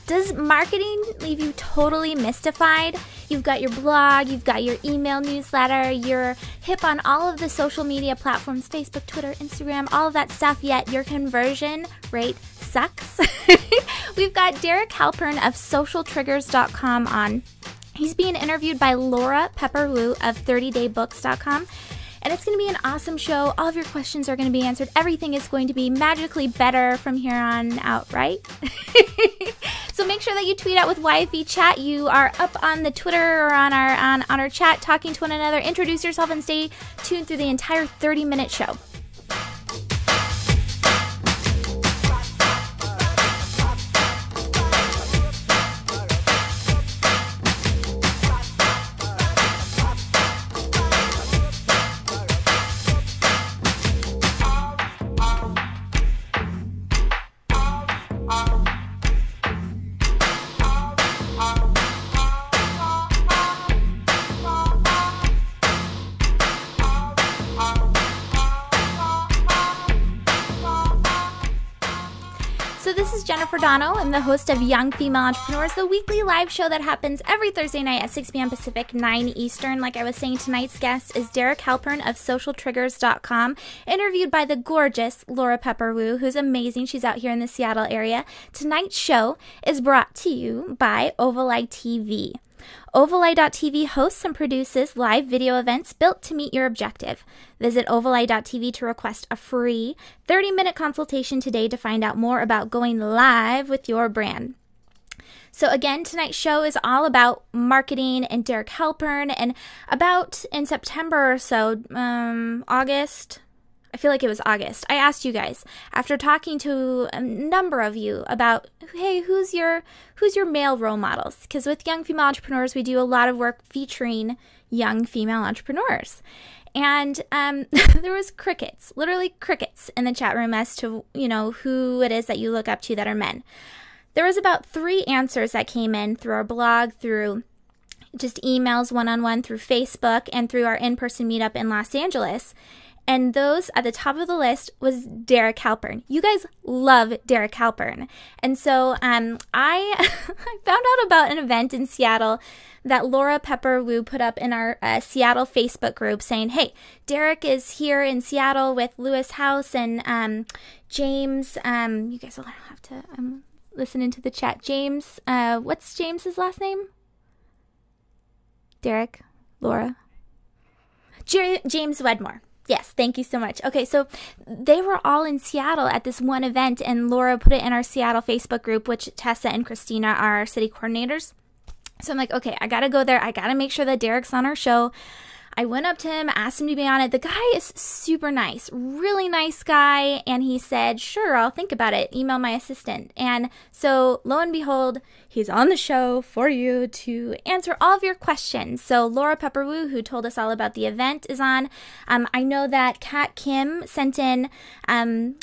Does marketing leave you totally mystified? You've got your blog, you've got your email newsletter, you're hip on all of the social media platforms, Facebook, Twitter, Instagram, all of that stuff, yet your conversion rate sucks. We've got Derek Halpern of socialtriggers.com on. He's being interviewed by Laura Pepper-Wu of 30daybooks.com. And it's going to be an awesome show. All of your questions are going to be answered. Everything is going to be magically better from here on out, right? So make sure that you tweet out with YFE Chat. You are up on the Twitter or on our chat talking to one another. Introduce yourself and stay tuned through the entire 30-minute show. Jennifer Dono. I'm the host of Young Female Entrepreneurs, the weekly live show that happens every Thursday night at 6 p.m. Pacific, 9 Eastern. Like I was saying, tonight's guest is Derek Halpern of socialtriggers.com, interviewed by the gorgeous Laura Pepper-Wu, who's amazing. She's out here in the Seattle area. Tonight's show is brought to you by Ovaleye TV. Ovaleye.tv hosts and produces live video events built to meet your objective. Visit Ovaleye.tv to request a free 30-minute consultation today to find out more about going live with your brand. So again, tonight's show is all about marketing and Derek Halpern, and about in September or so, August, I feel like it was August, I asked you guys, after talking to a number of you about, hey, who's your male role models? Because with Young Female Entrepreneurs, we do a lot of work featuring young female entrepreneurs. And there was crickets, literally crickets in the chat room as to, who it is that you look up to that are men. There was about 3 answers that came in through our blog, through just emails one-on-one, through Facebook, and through our in-person meetup in Los Angeles. And those at the top of the list was Derek Halpern. You guys love Derek Halpern. And so I found out about an event in Seattle that Laura Pepper-Wu put up in our Seattle Facebook group saying, hey, Derek is here in Seattle with Lewis House and James. You guys will have to listen into the chat. James, what's James's last name? Derek, Laura. James Wedmore. Yes, thank you so much. Okay, so they were all in Seattle at this one event, and Laura put it in our Seattle Facebook group, which Tessa and Christina are our city coordinators. So I'm like, okay, I got to go there. I got to make sure that Derek's on our show. I went up to him, asked him to be on it. The guy is super nice, really nice guy. And he said, sure, I'll think about it. Email my assistant. And so lo and behold, he's on the show for you to answer all of your questions. So Laura Pepper-Wu, who told us all about the event, is on. I know that Kat Kim sent in,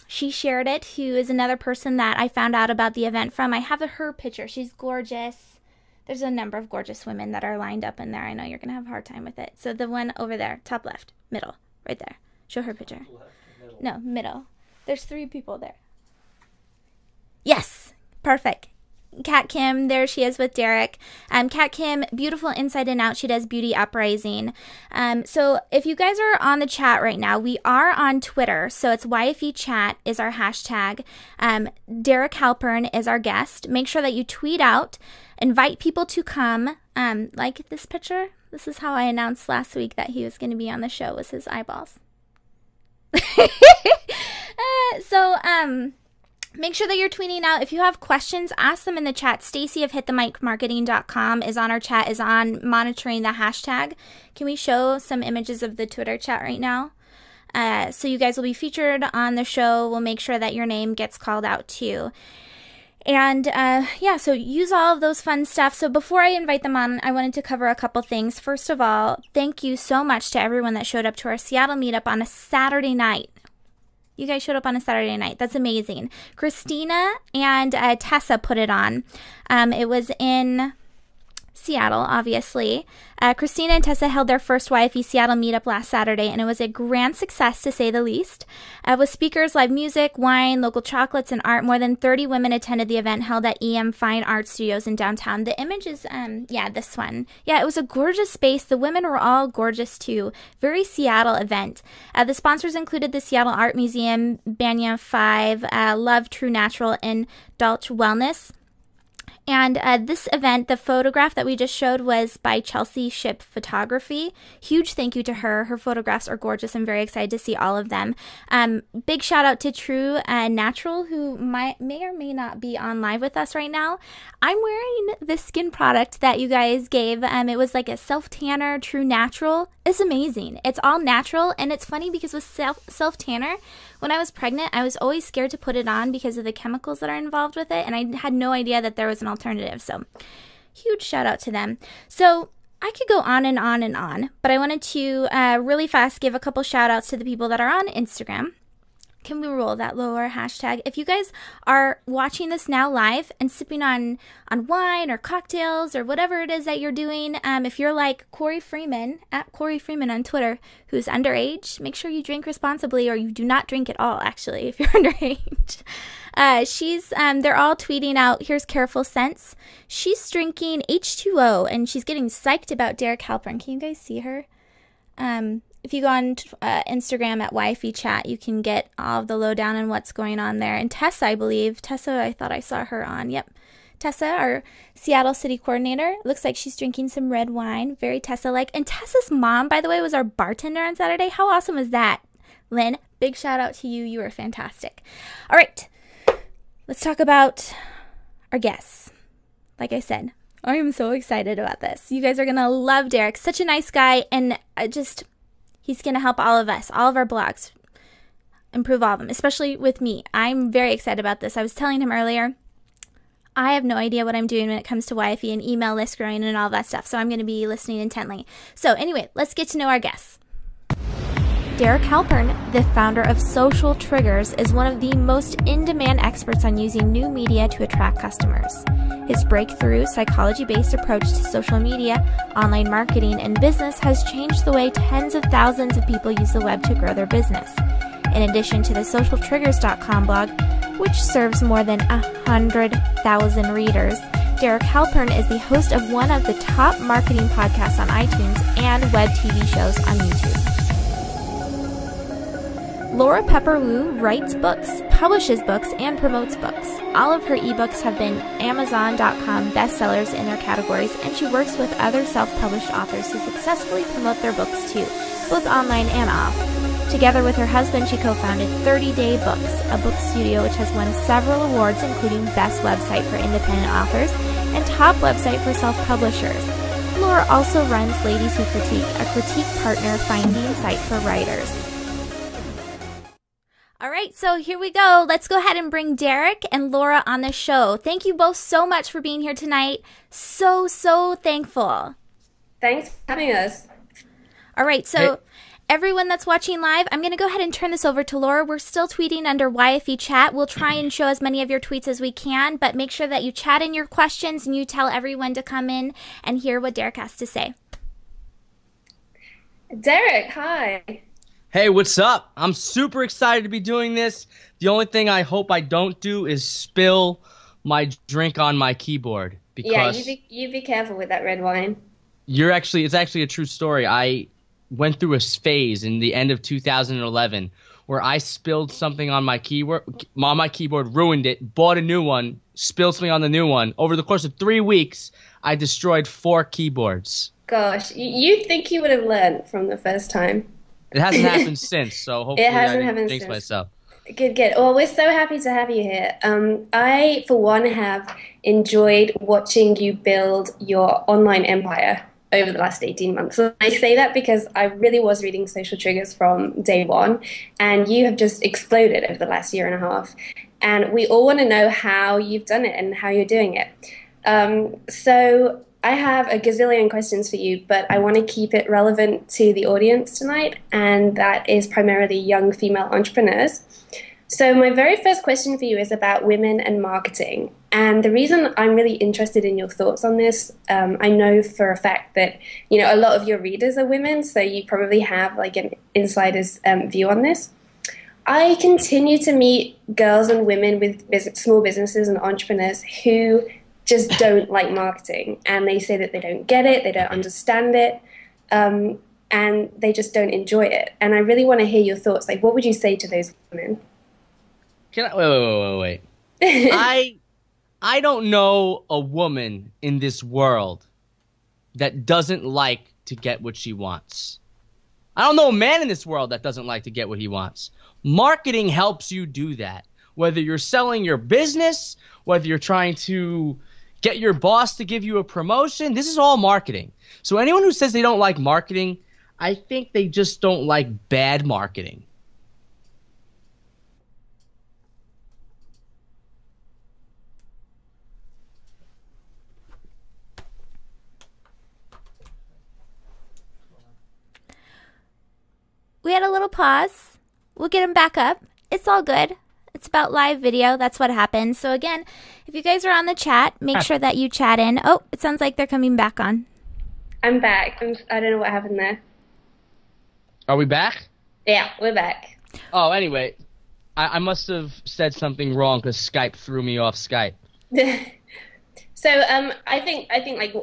she shared it, who is another person that I found out about the event from. I have her picture. She's gorgeous. There's a number of gorgeous women that are lined up in there. I know you're going to have a hard time with it. So the one over there, top left, middle, right there. Show her picture. Left, middle. No, middle. There's 3 people there. Yes, perfect. Kat Kim, there she is with Derek. Kat Kim, beautiful inside and out. She does Beauty Uprising. So if you guys are on the chat right now, we are on Twitter. So it's YFE Chat is our hashtag. Derek Halpern is our guest. Make sure that you tweet out, invite people to come. Like this picture. This is how I announced last week that he was going to be on the show, was his eyeballs. Make sure that you're tweeting out. If you have questions, ask them in the chat. Stacy of hitthemicmarketing.com is on our chat, is on monitoring the hashtag. Can we show some images of the Twitter chat right now? So you guys will be featured on the show. We'll make sure that your name gets called out too. And yeah, so use all of those fun stuff. So before I invite them on, I wanted to cover a couple things. First of all, thank you so much to everyone that showed up to our Seattle meetup on a Saturday night. You guys showed up on a Saturday night. That's amazing. Christina and Tessa put it on. It was in Seattle, obviously. Christina and Tessa held their first YFE Seattle meetup last Saturday, and it was a grand success, to say the least. With speakers, live music, wine, local chocolates, and art, more than 30 women attended the event held at EM Fine Art Studios in downtown. The image is, this one. Yeah, it was a gorgeous space. The women were all gorgeous, too. Very Seattle event. The sponsors included the Seattle Art Museum, Banya 5, Love True Natural, and Dolce Wellness. And this event, the photograph that we just showed was by Chelsea Ship Photography. Huge thank you to her. Her photographs are gorgeous. I'm very excited to see all of them. Big shout out to True Natural, who may or may not be on live with us right now. I'm wearing this skin product that you guys gave. It was like a self-tanner, True Natural. It's amazing. It's all natural, and it's funny because with self-tanner, when I was pregnant, I was always scared to put it on because of the chemicals that are involved with it, and I had no idea that there was an alternative. So, huge shout out to them. So, I could go on and on and on, but I wanted to really fast give a couple shout outs to the people that are on Instagram. Can we roll that lower hashtag? If you guys are watching this now live and sipping on wine or cocktails or whatever it is that you're doing, if you're like Corey Freeman, at Corey Freeman on Twitter, who's underage, make sure you drink responsibly, or you do not drink at all, actually, if you're underage. They're all tweeting out, here's Careful Sense. She's drinking H2O, and she's getting psyched about Derek Halpern. Can you guys see her? If you go on Instagram at YFE Chat, you can get all of the lowdown on what's going on there. And Tessa, I believe. Tessa, I thought I saw her on. Yep. Tessa, our Seattle City Coordinator. Looks like she's drinking some red wine. Very Tessa-like. And Tessa's mom, by the way, was our bartender on Saturday. How awesome was that? Lynn, big shout out to you. You were fantastic. All right. Let's talk about our guests. Like I said, I am so excited about this. You guys are going to love Derek. Such a nice guy. And he's going to help all of us, all of our blogs, improve all of them, especially with me. I'm very excited about this. I was telling him earlier, I have no idea what I'm doing when it comes to YFE and email list growing and all that stuff, so I'm going to be listening intently. So anyway, let's get to know our guests. Derek Halpern, the founder of Social Triggers, is one of the most in-demand experts on using new media to attract customers. His breakthrough, psychology-based approach to social media, online marketing, and business has changed the way tens of thousands of people use the web to grow their business. In addition to the socialtriggers.com blog, which serves more than 100,000 readers, Derek Halpern is the host of one of the top marketing podcasts on iTunes and web TV shows on YouTube. Laura Pepper-Wu writes books, publishes books, and promotes books. All of her ebooks have been Amazon.com bestsellers in their categories, and she works with other self-published authors to successfully promote their books too, both online and off. Together with her husband, she co-founded 30 Day Books, a book studio which has won several awards, including Best Website for Independent Authors and Top Website for Self-Publishers. Laura also runs Ladies Who Critique, a critique partner finding site for writers. All right, so here we go. Let's go ahead and bring Derek and Laura on the show. Thank you both so much for being here tonight. So thankful. Thanks for having us. All right, so everyone that's watching live, I'm going to go ahead and turn this over to Laura. We're still tweeting under YFE Chat. We'll try and show as many of your tweets as we can, but make sure that you chat in your questions and you tell everyone to come in and hear what Derek has to say. Derek, hi. Hey, what's up? I'm super excited to be doing this. The only thing I hope I don't do is spill my drink on my keyboard. Because you be careful with that red wine. It's actually a true story. I went through a phase in the end of 2011 where I spilled something on my keyboard, ruined it, bought a new one, spilled something on the new one. Over the course of 3 weeks, I destroyed 4 keyboards. Gosh, you'd think you would have learned from the first time. It hasn't happened since, so hopefully I didn't jinx myself. Good. Well, we're so happy to have you here. I, for one, have enjoyed watching you build your online empire over the last 18 months. So I say that because I really was reading Social Triggers from day one, and you have just exploded over the last year and a half. And we all want to know how you've done it and how you're doing it. So I have a gazillion questions for you, but I want to keep it relevant to the audience tonight, and that is primarily young female entrepreneurs. So my very first question for you is about women and marketing. And the reason I'm really interested in your thoughts on this, I know for a fact that, you know, a lot of your readers are women, so you probably have like an insider's view on this. I continue to meet girls and women with small businesses and entrepreneurs who just don't like marketing, and they say that they don't get it, they don't understand it, and they just don't enjoy it. And I really want to hear your thoughts. Like, what would you say to those women? Wait. I don't know a woman in this world that doesn't like to get what she wants. I don't know a man in this world that doesn't like to get what he wants. Marketing helps you do that. Whether you're selling your business, whether you're trying to get your boss to give you a promotion, this is all marketing. So anyone who says they don't like marketing, I think they just don't like bad marketing. We had a little pause. We'll get him back up. It's all good. It's about live video. That's what happens. So again, if you guys are on the chat, make sure that you chat in. Oh, it sounds like they're coming back on. I'm back. I don't know what happened there. Are we back? Yeah, we're back. Oh, anyway, I must have said something wrong because Skype threw me off Skype. So I think like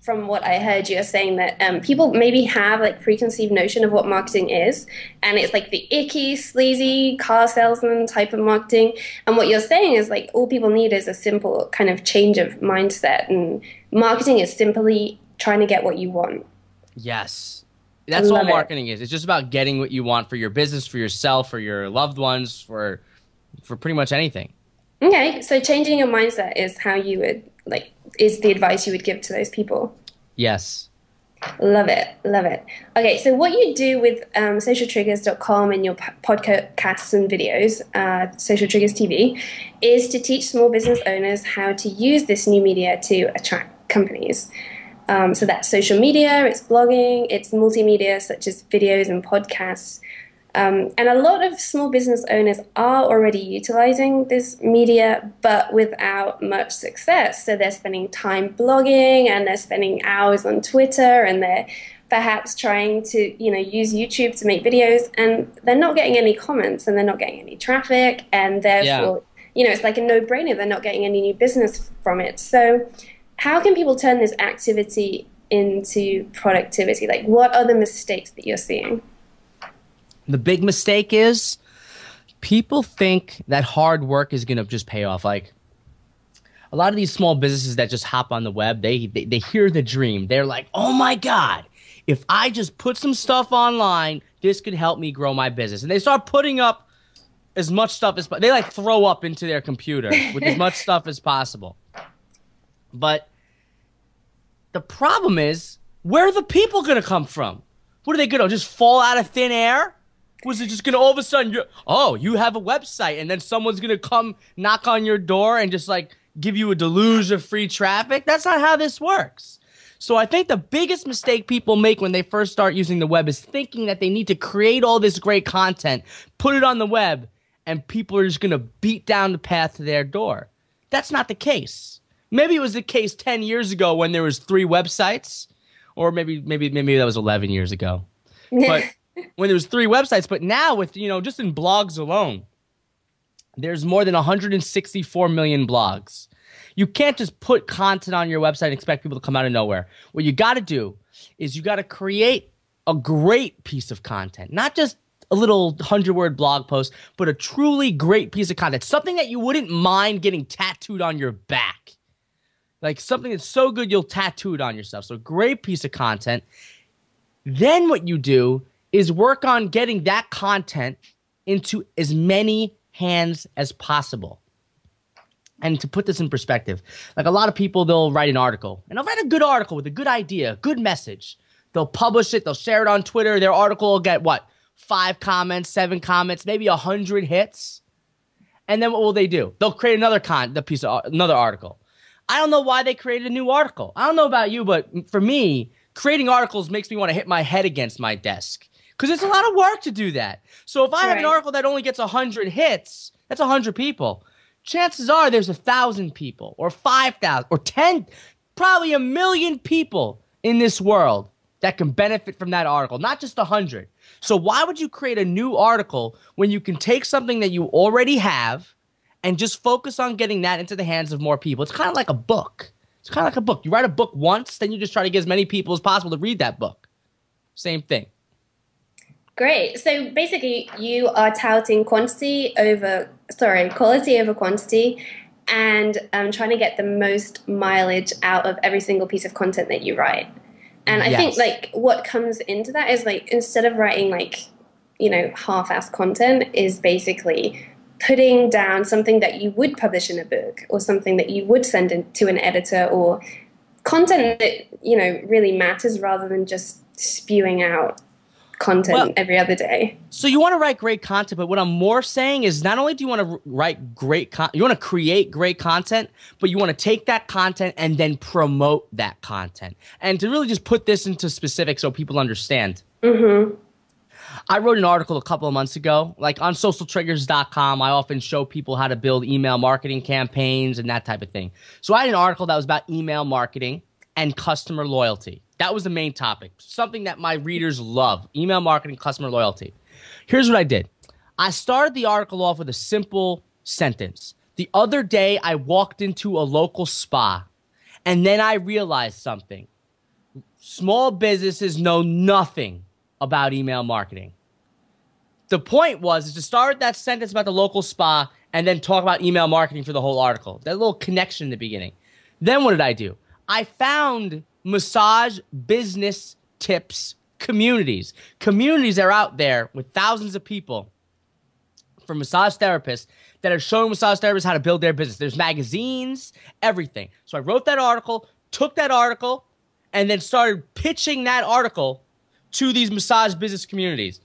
from what I heard, you're saying that people maybe have like preconceived notion of what marketing is, and it's like the icky, sleazy car salesman type of marketing. And what you're saying is like all people need is a simple kind of change of mindset, and marketing is simply trying to get what you want. Yes. That's all marketing is. It's just about getting what you want for your business, for yourself, for your loved ones, for pretty much anything. Okay, so changing your mindset is how you would is the advice you would give to those people. Yes. Love it. Love it. Okay, so what you do with socialtriggers.com and your podcasts and videos, Social Triggers TV, is to teach small business owners how to use this new media to attract companies. So that's social media, it's blogging, it's multimedia such as videos and podcasts. And a lot of small business owners are already utilizing this media, but without much success. So they're spending time blogging, and they're spending hours on Twitter, and they're perhaps trying to, use YouTube to make videos, and they're not getting any comments, and they're not getting any traffic, and therefore, it's like a no-brainer. They're not getting any new business from it. So how can people turn this activity into productivity? Like, what are the mistakes that you're seeing? The big mistake is people think that hard work is going to just pay off. Like a lot of these small businesses that just hop on the web, they hear the dream. They're like, oh my God, if I just put some stuff online, this could help me grow my business. And they start putting up as much stuff as they like throw up into their computer with as much stuff as possible. But the problem is, where are the people going to come from? What are they going to just fall out of thin air? Was it just going to all of a sudden, you have a website, and then someone's going to come knock on your door and just like give you a deluge of free traffic? That's not how this works. So I think the biggest mistake people make when they first start using the web is thinking that they need to create all this great content, put it on the web, and people are just going to beat down the path to their door. That's not the case. Maybe it was the case 10 years ago when there was 3 websites, or maybe that was 11 years ago. But when there was 3 websites, but now with, just in blogs alone, there's more than 164 million blogs. You can't just put content on your website and expect people to come out of nowhere. What you got to do is you got to create a great piece of content, not just a little 100-word blog post, but a truly great piece of content, something that you wouldn't mind getting tattooed on your back. Like something that's so good you'll tattoo it on yourself. So a great piece of content. Then what you do is work on getting that content into as many hands as possible. And to put this in perspective, like a lot of people, they'll write an article. And they'll write a good article with a good idea, good message. They'll publish it. They'll share it on Twitter. Their article will get, 5 comments, 7 comments, maybe 100 hits. And then what will they do? They'll create another article. I don't know why they created a new article. I don't know about you, but for me, creating articles makes me want to hit my head against my desk. Because it's a lot of work to do that. So if I have an article that only gets 100 hits, that's 100 people. chances are there's 1,000 people or 5,000 or 10, probably 1,000,000 people in this world that can benefit from that article, not just 100. So why would you create a new article when you can take something that you already have and just focus on getting that into the hands of more people? It's kind of like a book. It's kind of like a book. You write a book once, then you just try to get as many people as possible to read that book. Same thing. Great. So basically, you are touting quality over quantity, and trying to get the most mileage out of every single piece of content that you write. And I think like what comes into that is like, instead of writing like, half-assed content, is basically putting down something that you would publish in a book, or something that you would send to an editor, or content that, really matters, rather than just spewing out content every other day. So you want to write great content, but what I'm more saying is, not only do you want to write great you want to create great content, but you want to take that content and then promote that content. And to really just put this into specifics so people understand. Mm-hmm. I wrote an article a couple of months ago, like on socialtriggers.com. I often show people how to build email marketing campaigns and that type of thing. So I had an article that was about email marketing and customer loyalty. That was the main topic, something that my readers love: email marketing, customer loyalty. Here's what I did. I started the article off with a simple sentence. The other day, I walked into a local spa, and then I realized something. Small businesses know nothing about email marketing. The point was to start with that sentence about the local spa and then talk about email marketing for the whole article. That little connection in the beginning. Then what did I do? I found massage business tips communities. Communities are out there with thousands of people, for massage therapists, that are showing massage therapists how to build their business. There's magazines, everything. So I wrote that article, took that article, and then started pitching that article to these massage business communities.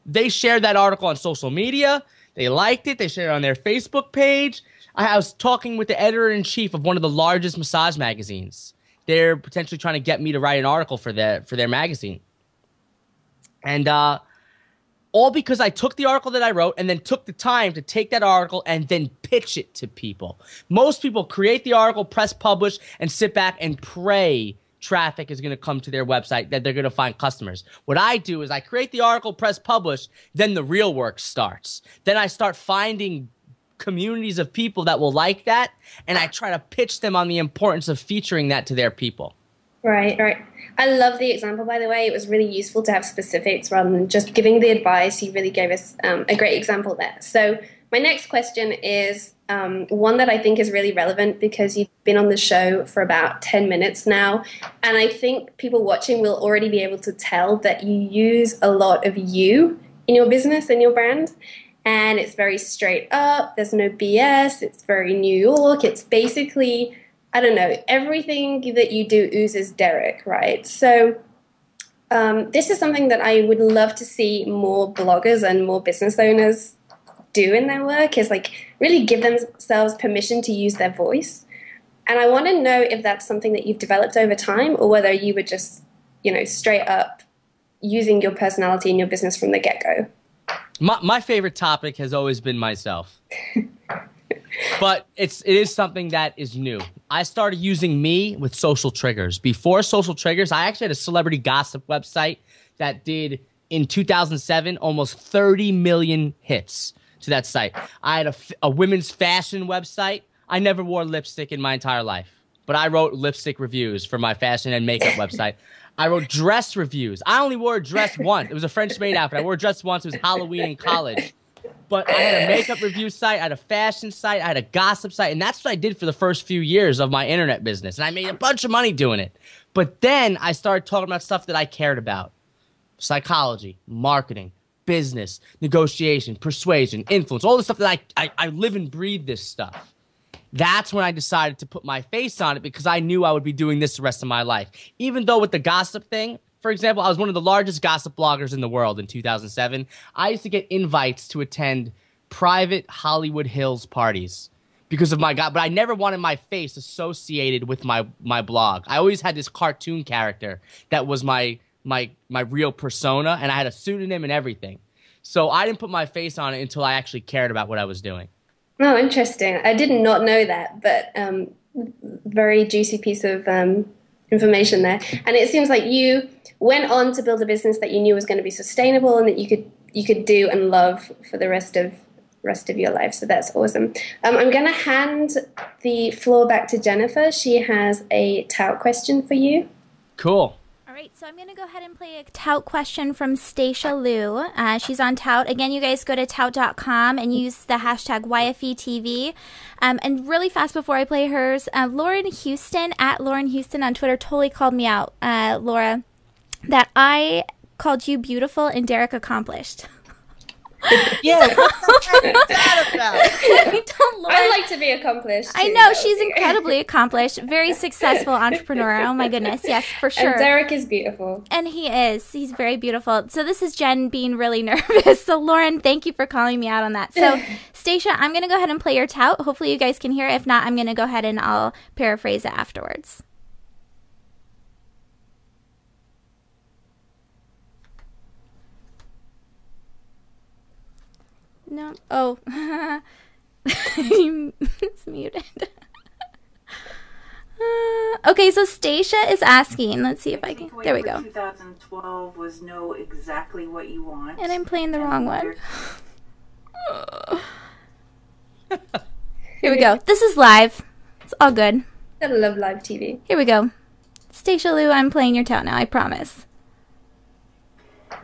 They shared that article on social media. They liked it. They shared it on their Facebook page. I was talking with the editor-in-chief of one of the largest massage magazines. They're potentially trying to get me to write an article for their magazine. And all because I took the article that I wrote and then took the time to take that article and then pitch it to people. Most people create the article, press publish, and sit back and pray traffic is going to come to their website, that they're going to find customers. What I do is I create the article, press publish, then the real work starts. Then I start finding communities of people that will like that, and I try to pitch them on the importance of featuring that to their people. Right. I love the example, by the way. It was really useful to have specifics rather than just giving the advice. You really gave us a great example there. So my next question is one that I think is really relevant, because you've been on the show for about 10 minutes now, and I think people watching will already be able to tell that you use a lot of you in your business and your brand. And it's very straight up. There's no BS. It's very New York. It's basically, I don't know, everything that you do oozes Derek, right? So this is something that I would love to see more bloggers and more business owners do in their work, is like really give themselves permission to use their voice. And I want to know if that's something that you've developed over time, or whether you were just, straight up using your personality in your business from the get-go. My favorite topic has always been myself. But it is something that is new. I started using me with Social Triggers. Before Social Triggers, I actually had a celebrity gossip website that did, in 2007, almost 30 million hits to that site. I had a women's fashion website. I never wore lipstick in my entire life, but I wrote lipstick reviews for my fashion and makeup website. I wrote dress reviews. I only wore a dress once. It was a French maid outfit. I wore a dress once. It was Halloween in college. But I had a makeup review site. I had a fashion site. I had a gossip site. And that's what I did for the first few years of my internet business. And I made a bunch of money doing it. But then I started talking about stuff that I cared about. Psychology, marketing, business, negotiation, persuasion, influence, all the stuff that I live and breathe this stuff. That's when I decided to put my face on it, because I knew I would be doing this the rest of my life. Even though with the gossip thing, for example, I was one of the largest gossip bloggers in the world in 2007. I used to get invites to attend private Hollywood Hills parties because of my God. But I never wanted my face associated with my blog. I always had this cartoon character that was my real persona, and I had a pseudonym and everything. So I didn't put my face on it until I actually cared about what I was doing. Oh, interesting. I did not know that, but very juicy piece of information there. And it seems like you went on to build a business that you knew was going to be sustainable and that you could do and love for the rest of your life. So that's awesome. I'm going to hand the floor back to Jennifer. She has a tout question for you. Cool. All right, so I'm going to go ahead and play a tout question from Stacia Liu. She's on tout. Again, you guys go to tout.com and use the hashtag YFETV. And really fast before I play hers, Lauren Houston, at Lauren Houston on Twitter, totally called me out, Laura, that I called you beautiful and Derek accomplished. Yeah, what's that about? I like to be accomplished. I know, she's incredibly accomplished, very successful entrepreneur. Oh my goodness, yes, for sure. And Derek is beautiful. And he is. He's very beautiful. So this is Jen being really nervous. So Lauren, thank you for calling me out on that. So Stacia, I'm going to go ahead and play your tout. Hopefully you guys can hear it. If not, I'm going to go ahead and I'll paraphrase it afterwards. No. Oh. It's muted. Okay, so Stacia is asking. Let's see if I can. There we go. 2012 was know exactly what you want. And I'm playing the wrong one. Here we go. This is live. It's all good. I love live TV. Here we go. Stacia Liu, I'm playing your tout now, I promise.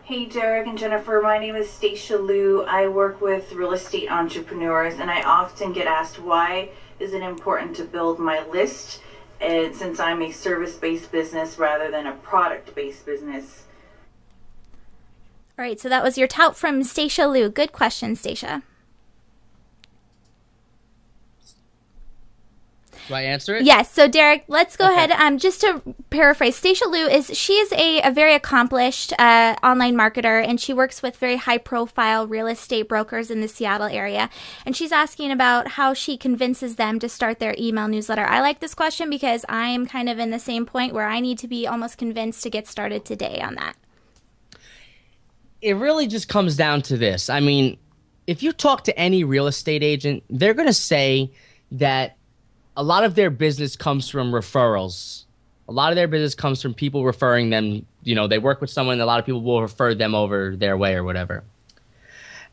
Hey Derek and Jennifer, my name is Stacia Liu. I work with real estate entrepreneurs and I often get asked why is it important to build my list, and since I'm a service-based business rather than a product-based business. All right, so that was your tout from Stacia Liu. Good question, Stacia. Do I answer it? Yes. So Derek, let's go ahead. Just to paraphrase, Stacia Liu she is a very accomplished online marketer, and she works with very high-profile real estate brokers in the Seattle area. And she's asking about how she convinces them to start their email newsletter. I like this question because I'm kind of in the same point where I need to be almost convinced to get started today on that. It really just comes down to this. I mean, if you talk to any real estate agent, they're going to say that a lot of their business comes from referrals. A lot of their business comes from people referring them. You know, they work with someone, and a lot of people will refer them over their way or whatever.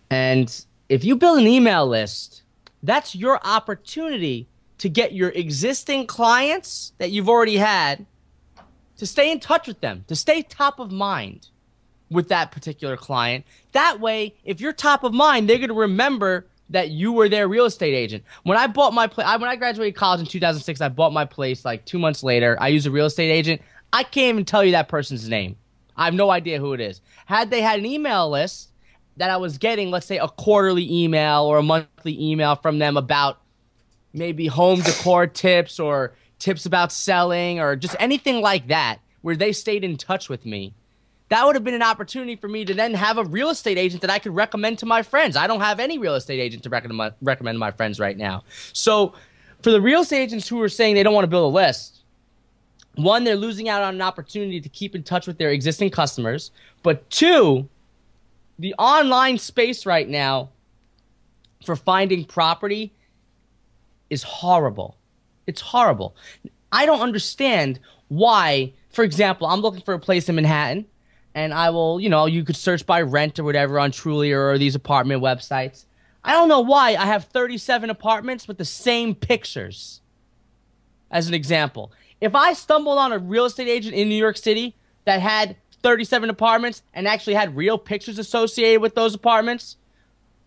And if you build an email list, that's your opportunity to get your existing clients that you've already had to stay in touch with them, to stay top of mind with that particular client. That way, if you're top of mind, they're going to remember that you were their real estate agent. When I bought my place, when I graduated college in 2006, I bought my place like 2 months later. I used a real estate agent. I can't even tell you that person's name. I have no idea who it is. Had they had an email list that I was getting, let's say a quarterly email or a monthly email from them about maybe home decor tips or tips about selling or just anything like that, where they stayed in touch with me, that would have been an opportunity for me to then have a real estate agent that I could recommend to my friends. I don't have any real estate agent to recommend to my friends right now. So for the real estate agents who are saying they don't want to build a list, one, they're losing out on an opportunity to keep in touch with their existing customers. But two, the online space right now for finding property is horrible. It's horrible. I don't understand why, for example, I'm looking for a place in Manhattan, and I will, you could search by rent or whatever on Trulia or these apartment websites. I don't know why I have 37 apartments with the same pictures, as an example. If I stumbled on a real estate agent in New York City that had 37 apartments and actually had real pictures associated with those apartments,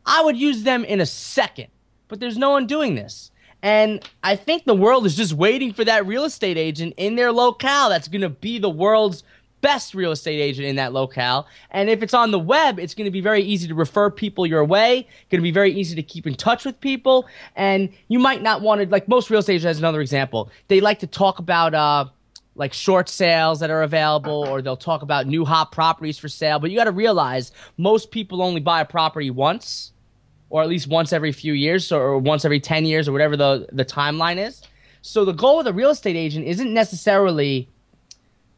I would use them in a second. But there's no one doing this. And I think the world is just waiting for that real estate agent in their locale that's going to be the world's best real estate agent in that locale. And if it's on the web, it's going to be very easy to refer people your way, going to be very easy to keep in touch with people. And you might not want to, like most real estate agents, as another example, they like to talk about like short sales that are available, or they'll talk about new hot properties for sale. But you got to realize most people only buy a property once, or at least once every few years, or once every 10 years, or whatever the timeline is. So the goal of the real estate agent isn't necessarily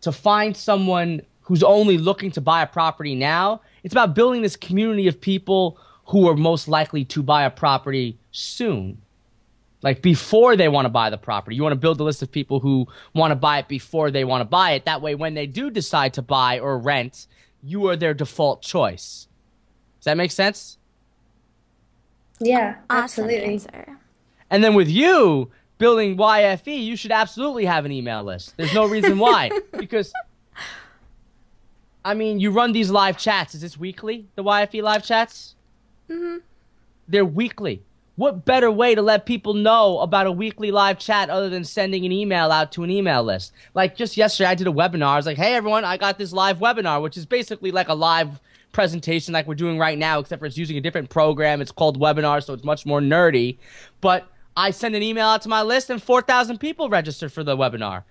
to find someone who's only looking to buy a property now. It's about building this community of people who are most likely to buy a property soon. Like before they want to buy the property. You want to build a list of people who want to buy it before they want to buy it. That way, when they do decide to buy or rent, you are their default choice. Does that make sense? Yeah, Awesome absolutely. answer. And then with you building YFE, you should absolutely have an email list. There's no reason why. Because, I mean, you run these live chats. Is this weekly, the YFE live chats? Mm-hmm. They're weekly. What better way to let people know about a weekly live chat other than sending an email out to an email list? Like just yesterday, I did a webinar. I was like, hey, everyone, I got this live webinar, which is basically like a live presentation like we're doing right now, except for it's using a different program. It's called Webinar, so it's much more nerdy. But I sent an email out to my list, and 4,000 people registered for the webinar.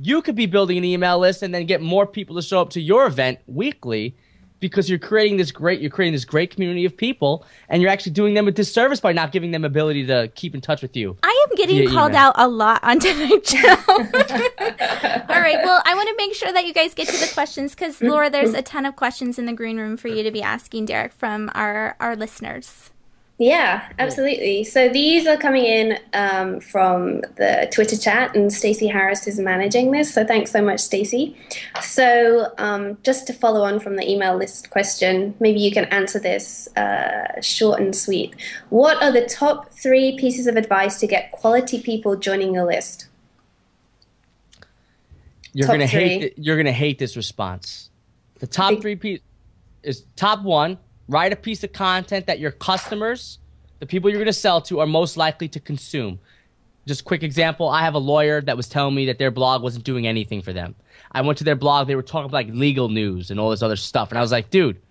You could be building an email list and then get more people to show up to your event weekly, because you're creating this great community of people, and you're actually doing them a disservice by not giving them ability to keep in touch with you. I am getting called out a lot on tonight's show. All right, well, I want to make sure that you guys get to the questions, because, Laura, there's a ton of questions in the green room for you to be asking Derek from our listeners. Yeah, absolutely. So these are coming in from the Twitter chat, and Stacey Harris is managing this. So thanks so much, Stacey. So just to follow on from the email list question, maybe you can answer this short and sweet. What are the top 3 pieces of advice to get quality people joining your list? You're gonna hate this response. The top 3 pieces is top 1. Write a piece of content that your customers, the people you're going to sell to, are most likely to consume. Just quick example, I have a lawyer that was telling me that their blog wasn't doing anything for them. I went to their blog, they were talking about like legal news and all this other stuff. And I was like, dude,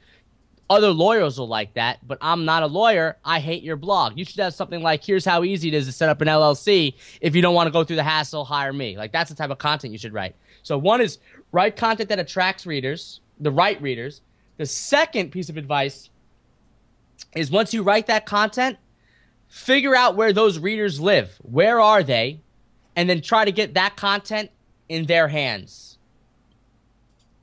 other lawyers will like that, but I'm not a lawyer. I hate your blog. You should have something like, here's how easy it is to set up an LLC. If you don't want to go through the hassle, hire me. Like, that's the type of content you should write. So 1 is write content that attracts readers, the right readers. The second piece of advice is, once you write that content, figure out where those readers live. Where are they? And then try to get that content in their hands.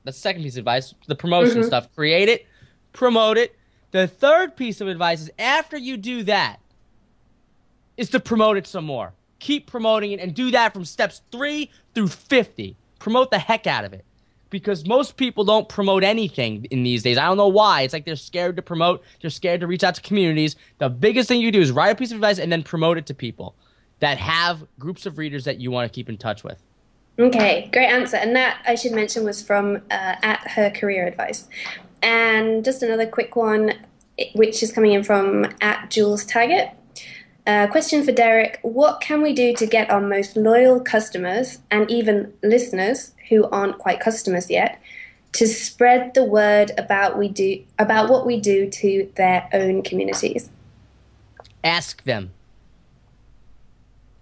That's the second piece of advice, the promotion stuff. Create it, promote it. The third piece of advice is, after you do that, is to promote it some more. Keep promoting it, and do that from steps 3 through 50. Promote the heck out of it. Because most people don't promote anything in these days. I don't know why. It's like they're scared to promote. They're scared to reach out to communities. The biggest thing you do is write a piece of advice and then promote it to people that have groups of readers that you want to keep in touch with. Okay, great answer. And that, I should mention, was from at Her Career Advice. And just another quick one, which is coming in from at Jules Taggart. Question for Derek: what can we do to get our most loyal customers, and even listeners who aren't quite customers yet, to spread the word about what we do to their own communities? Ask them.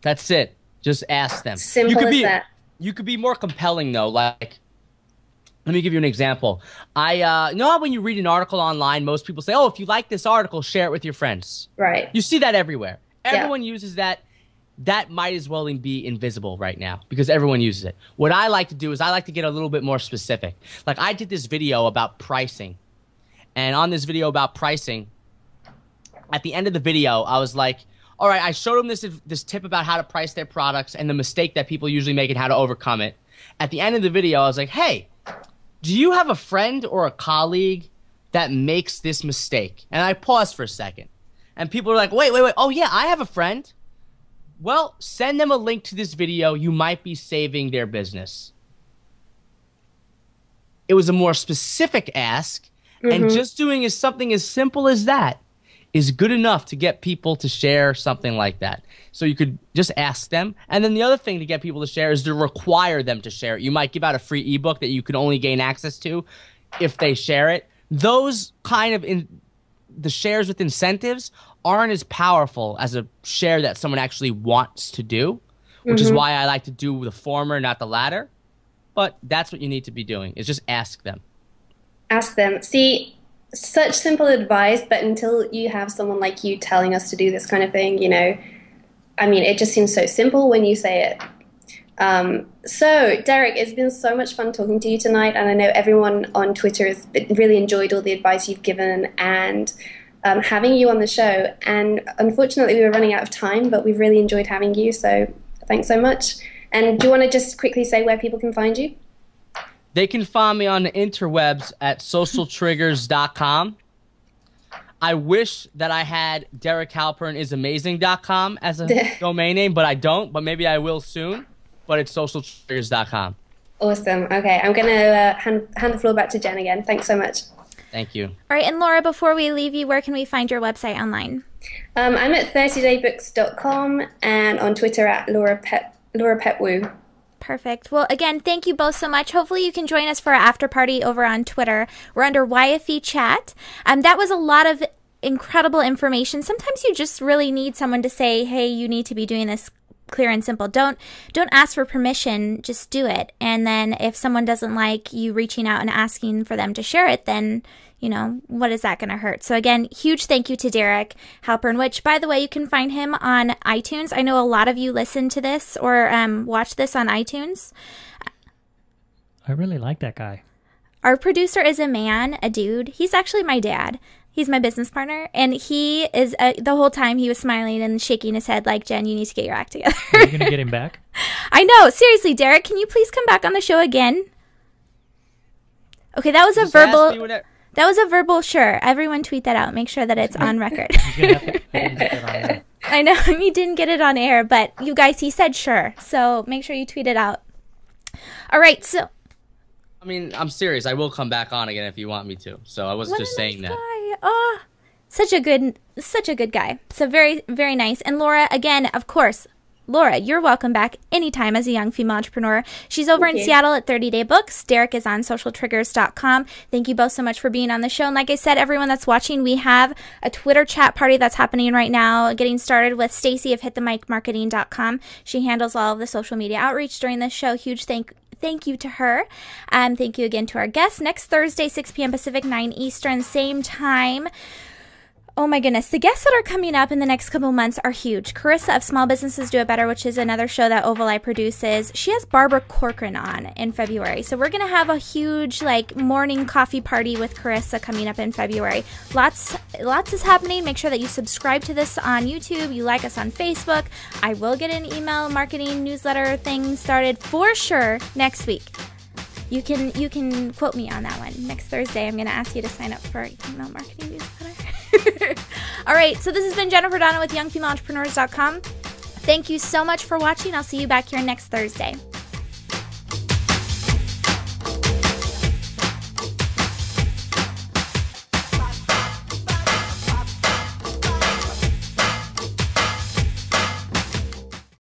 That's it. Just ask them. Simple as that. You could be more compelling, though. Like, let me give you an example. You know how when you read an article online, most people say, oh, if you like this article, share it with your friends. Right. You see that everywhere. Everyone uses that. That might as well be invisible right now, because everyone uses it. What I like to do is I like to get a little bit more specific. Like, I did this video about pricing. And on this video about pricing, at the end of the video, I was like, all right, I showed them this tip about how to price their products and the mistake that people usually make and how to overcome it. At the end of the video, I was like, hey, do you have a friend or a colleague that makes this mistake? And I paused for a second. And people were like, wait. Oh, yeah, I have a friend. Well, send them a link to this video. You might be saving their business. It was a more specific ask. And just doing something as simple as that is good enough to get people to share something like that. So you could just ask them. And then the other thing to get people to share is to require them to share it. You might give out a free ebook that you can only gain access to if they share it. Those kind of the shares with incentives aren't as powerful as a share that someone actually wants to do, which is why I like to do the former, not the latter. But that's what you need to be doing, is just ask them. Ask them. See, such simple advice, but until you have someone like you telling us to do this kind of thing, you know, I mean, it just seems so simple when you say it. So, Derek, it's been so much fun talking to you tonight, and I know everyone on Twitter has really enjoyed all the advice you've given, and having you on the show. And unfortunately, we were running out of time, but we've really enjoyed having you. So thanks so much. And do you want to just quickly say where people can find you? They can find me on the interwebs at socialtriggers.com. I wish that I had DerekHalpernIsAmazing.com as a domain name, but I don't. But maybe I will soon. But it's socialtriggers.com. Awesome. Okay, I'm going to hand the floor back to Jen again. Thanks so much. Thank you. All right, and Laura, before we leave you, where can we find your website online? I'm at 30daybooks.com and on Twitter at Laura Petwoo. Perfect. Well, again, thank you both so much. Hopefully you can join us for our after party over on Twitter. We're under YFE Chat. That was a lot of incredible information. Sometimes you just really need someone to say, hey, you need to be doing this clear and simple. Don't ask for permission, just do it. And then if someone doesn't like you reaching out and asking for them to share it, then what is that going to hurt? So again, huge thank you to Derek Halpern, which, by the way, you can find him on iTunes. I know a lot of you listen to this or watch this on iTunes. I really like that guy. Our producer is a dude. He's actually my dad. He's my business partner, and he is, the whole time he was smiling and shaking his head like, Jen, you need to get your act together. Are you going to get him back? I know. Seriously, Derek, can you please come back on the show again? Okay, that was a verbal... That was a verbal sure. Everyone tweet that out. Make sure that it's on record. I know you didn't get it on air, but you guys, he said sure. So make sure you tweet it out. All right, so... I mean, I'm serious. I will come back on again if you want me to. So I was just saying that. Oh, such a good guy. So very, very nice. And Laura, again, of course, Laura, you're welcome back anytime as a young female entrepreneur. She's over in Seattle at 30 Day Books. Derek is on socialtriggers.com. Thank you both so much for being on the show. And like I said, everyone that's watching, we have a Twitter chat party that's happening right now, getting started with Stacy of hitthemicmarketing.com. She handles all of the social media outreach during this show. Huge thank you to her. Thank you again to our guests. Next Thursday, 6 p.m. Pacific, 9 Eastern, same time. Oh my goodness. The guests that are coming up in the next couple months are huge. Carissa of Small Businesses Do It Better, which is another show that Oval Eye produces. She has Barbara Corcoran on in February. So we're going to have a huge morning coffee party with Carissa coming up in February. Lots is happening. Make sure that you subscribe to this on YouTube. You like us on Facebook. I will get an email marketing newsletter thing started for sure next week. You can quote me on that one. Next Thursday, I'm going to ask you to sign up for email marketing newsletter. All right, so this has been Jennifer Donna with YoungFemaleEntrepreneurs.com. Thank you so much for watching. I'll see you back here next Thursday.